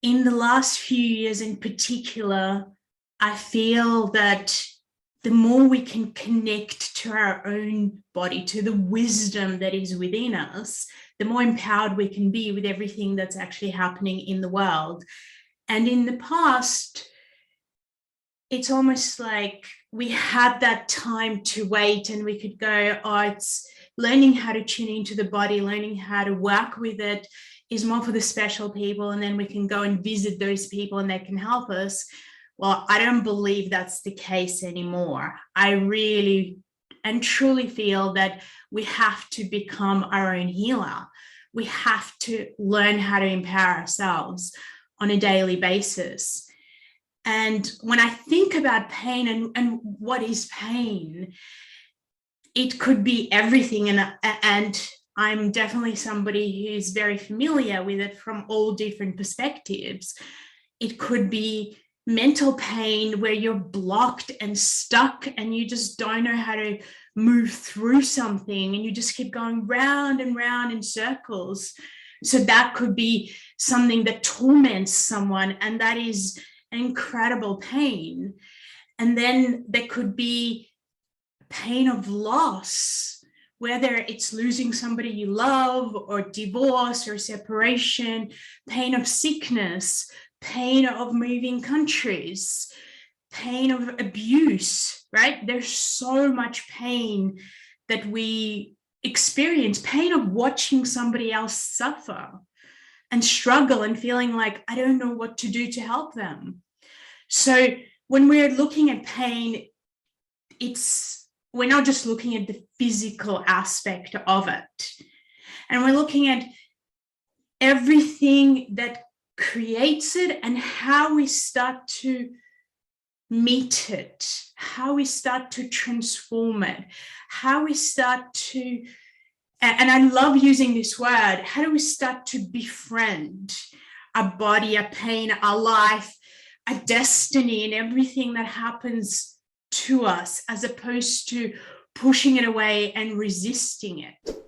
in the last few years in particular, I feel that the more we can connect to our own body, to the wisdom that is within us, the more empowered we can be with everything that's actually happening in the world. And in the past, it's almost like we had that time to wait and we could go, oh, it's learning how to tune into the body, learning how to work with it is more for the special people. And then we can go and visit those people and they can help us. Well, I don't believe that's the case anymore. I really and truly feel that we have to become our own healer. We have to learn how to empower ourselves on a daily basis. And when I think about pain and what is pain, it could be everything. And I'm definitely somebody who's very familiar with it from all different perspectives. It could be mental pain where you're blocked and stuck and you just don't know how to move through something and you just keep going round and round in circles. So that could be something that torments someone, and that is an incredible pain. And then there could be pain of loss, whether it's losing somebody you love or divorce or separation, pain of sickness, pain of moving countries, pain of abuse, right? There's so much pain that we experience, pain of watching somebody else suffer and struggle and feeling like, I don't know what to do to help them. So when we're looking at pain, we're not just looking at the physical aspect of it. And we're looking at everything that creates it and how we start to meet it, how we start to transform it, how we start to, and I love using this word, how do we start to befriend our body, our pain, our life, our destiny, and everything that happens to us, as opposed to pushing it away and resisting it.